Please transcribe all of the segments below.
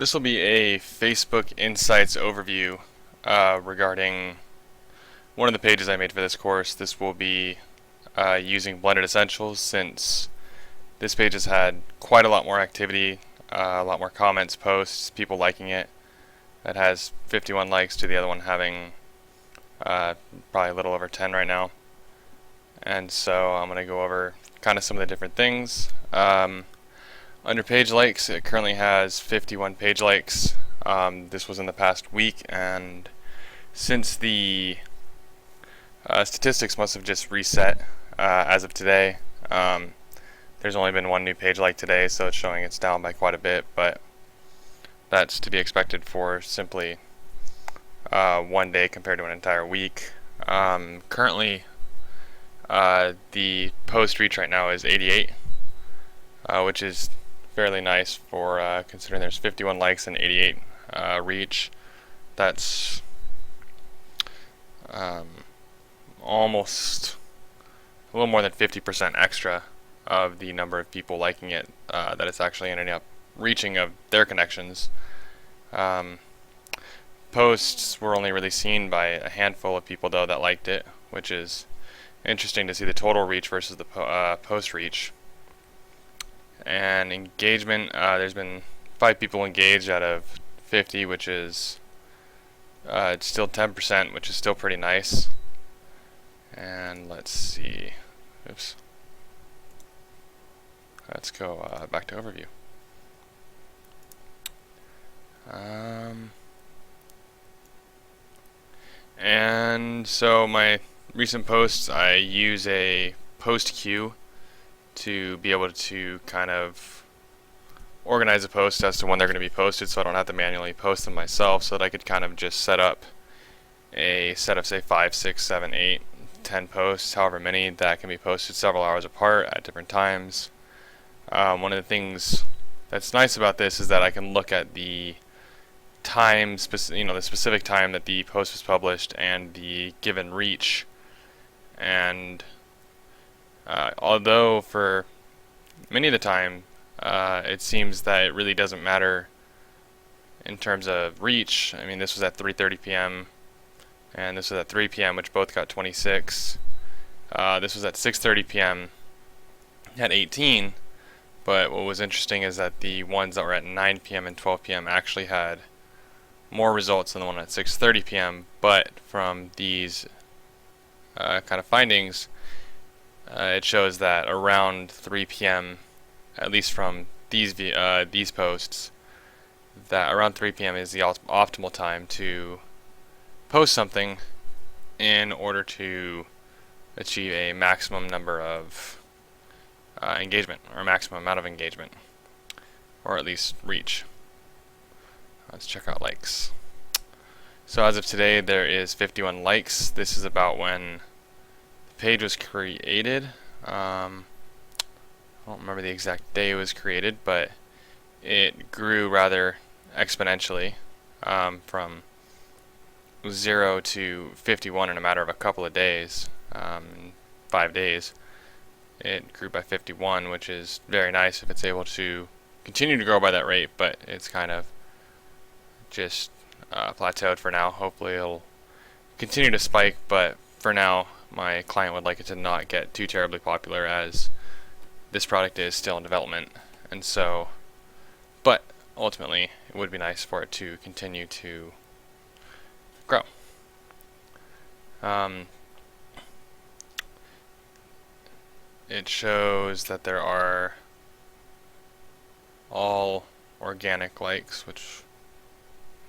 This will be a Facebook Insights overview regarding one of the pages I made for this course. This will be using Blended Essentials, since this page has had quite a lot more activity, a lot more comments, posts, people liking it. It has 51 likes to the other one having probably a little over 10 right now. And so I'm going to go over kind of some of the different things. Under page likes, it currently has 51 page likes. This was in the past week, and since the statistics must have just reset as of today, there's only been one new page like today, so it's showing it's down by quite a bit, but that's to be expected for simply one day compared to an entire week. Currently, the post reach right now is 88, which is fairly nice for considering there's 51 likes and 88 reach. That's almost a little more than 50% extra of the number of people liking it that it's actually ending up reaching of their connections. Posts were only really seen by a handful of people though that liked it, which is interesting to see the total reach versus the post reach. And engagement, there's been 5 people engaged out of 50, which is it's still 10%, which is still pretty nice. And let's see, oops, let's go back to overview. And so my recent posts, I use a post queue to be able to kind of organize a post as to when they're going to be posted, so I don't have to manually post them myself, so that I could kind of just set up a set of say 5, 6, 7, 8, 10 posts, however many, that can be posted several hours apart at different times. One of the things that's nice about this is that I can look at the time, the specific time that the post was published and the given reach. And although for many of the time it seems that it really doesn't matter in terms of reach. I mean, this was at 3:30 p.m. and this was at 3 p.m., which both got 26. This was at 6:30 p.m. at 18. But what was interesting is that the ones that were at 9 p.m. and 12 p.m. actually had more results than the one at 6:30 p.m. But from these kind of findings, it shows that around 3 p.m., at least from these posts, that around 3 p.m. is the optimal time to post something in order to achieve a maximum number of engagement, or a maximum amount of engagement, or at least reach. Let's check out likes. So as of today, there is 51 likes. This is about when the page was created. I don't remember the exact day it was created, but it grew rather exponentially from 0 to 51 in a matter of a couple of days, 5 days. It grew by 51, which is very nice if it's able to continue to grow by that rate, but it's kind of just plateaued for now. Hopefully it'll continue to spike, but for now my client would like it to not get too terribly popular, as this product is still in development. And so, but ultimately it would be nice for it to continue to grow. It shows that there are all organic likes, which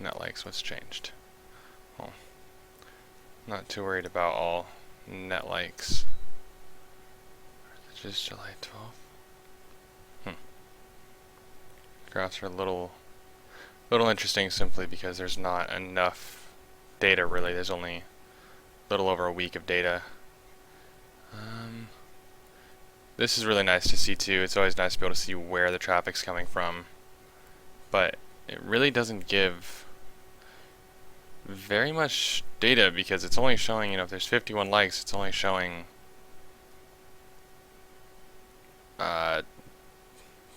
net likes was changed. Well, not too worried about all net likes. Just July 12th. Graphs are a little interesting, simply because there's not enough data really. There's only a little over a week of data. This is really nice to see too. It's always nice to be able to see where the traffic's coming from, but it really doesn't give very much data, because it's only showing, if there's 51 likes, it's only showing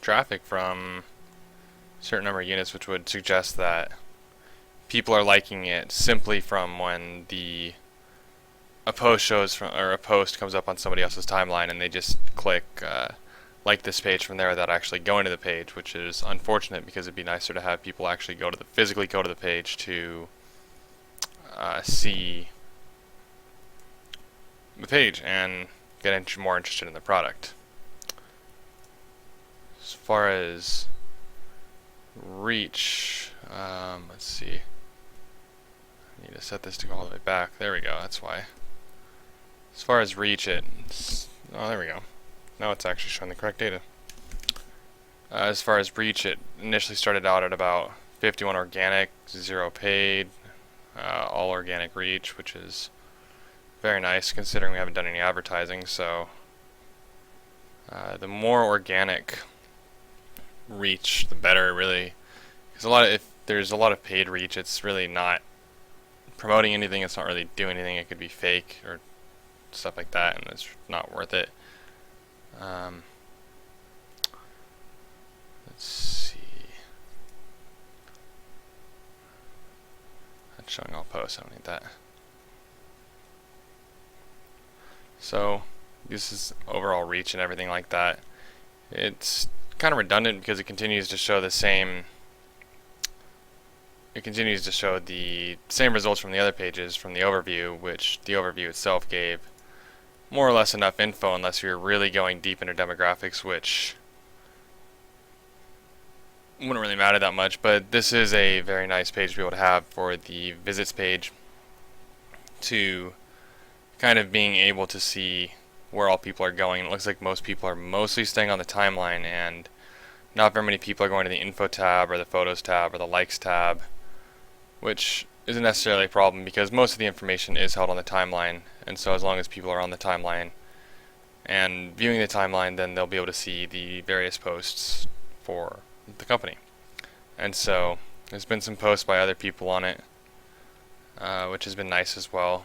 traffic from certain number of units, which would suggest that people are liking it simply from when a post shows from, or a post comes up on somebody else's timeline, and they just click like this page from there without actually going to the page, which is unfortunate because it'd be nicer to have people actually physically go to the page to see the page and get more interested in the product. As far as reach, let's see. I need to set this to go all the way back. There we go. That's why. As far as reach, oh, there we go. Now it's actually showing the correct data. As far as reach, it initially started out at about 51 organic, 0 paid, all organic reach, which is very nice considering we haven't done any advertising. So the more organic reach, the better, really. Because if there's a lot of paid reach, it's really not promoting anything. It's not really doing anything. It could be fake or stuff like that, and it's not worth it. Let's see. That's showing all posts. I don't need that. So this is overall reach and everything like that. It's kind of redundant because it continues to show the same. It continues to show the same results from the other pages from the overview, which the overview itself gave more or less enough info unless you're really going deep into demographics, which wouldn't really matter that much. But this is a very nice page to be able to have for the visits page, to kind of being able to see where all people are going. It looks like most people are mostly staying on the timeline, and not very many people are going to the info tab or the photos tab or the likes tab, which isn't necessarily a problem because most of the information is held on the timeline. And so as long as people are on the timeline and viewing the timeline, then they'll be able to see the various posts for the company. And so there's been some posts by other people on it, which has been nice as well.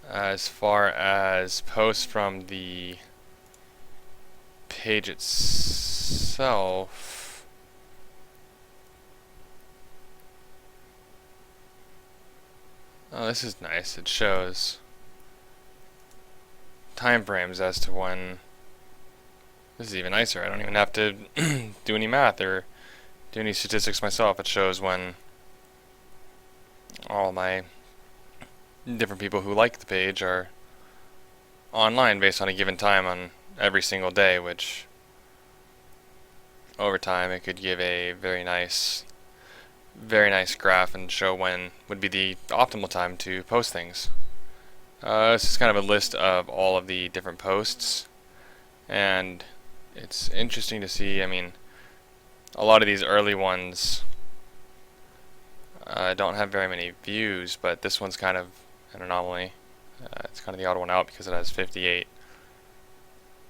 As far as posts from the page itself, oh, this is nice. It shows time frames as to when. This is even nicer. I don't even have to do any math or do any statistics myself. It shows when all my different people who like the page are online based on a given time on every single day, which over time it could give a very nice graph and show when would be the optimal time to post things. This is kind of a list of all of the different posts, and it's interesting to see. I mean, a lot of these early ones don't have very many views, but this one's kind of an anomaly. It's kind of the odd one out because it has 58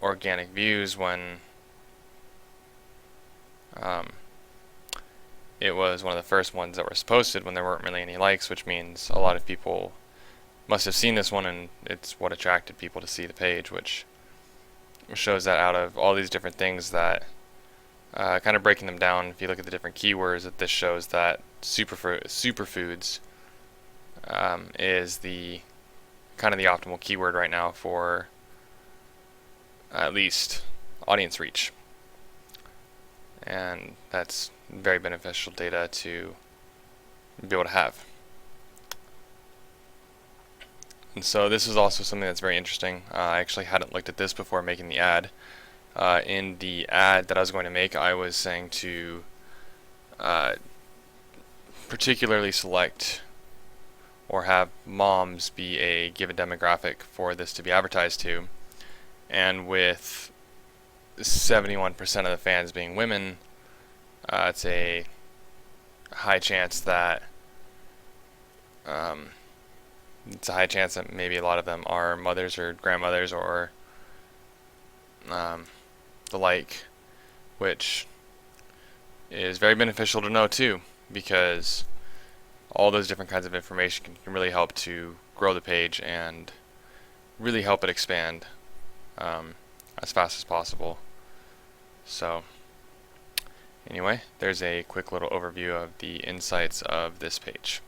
organic views when it was one of the first ones that was posted when there weren't really any likes, which means a lot of people must have seen this one, and it's what attracted people to see the page, which shows that out of all these different things that kind of breaking them down, if you look at the different keywords, that this shows that superfoods is the kind of the optimal keyword right now for at least audience reach, and that's very beneficial data to be able to have. And so this is also something that's very interesting. I actually hadn't looked at this before making the ad. In the ad that I was going to make, I was saying to particularly select or have moms be a given demographic for this to be advertised to. And with 71% of the fans being women, it's a high chance that maybe a lot of them are mothers or grandmothers or the like, which is very beneficial to know too, because all those different kinds of information can really help to grow the page and really help it expand as fast as possible. So anyway, there's a quick little overview of the insights of this page.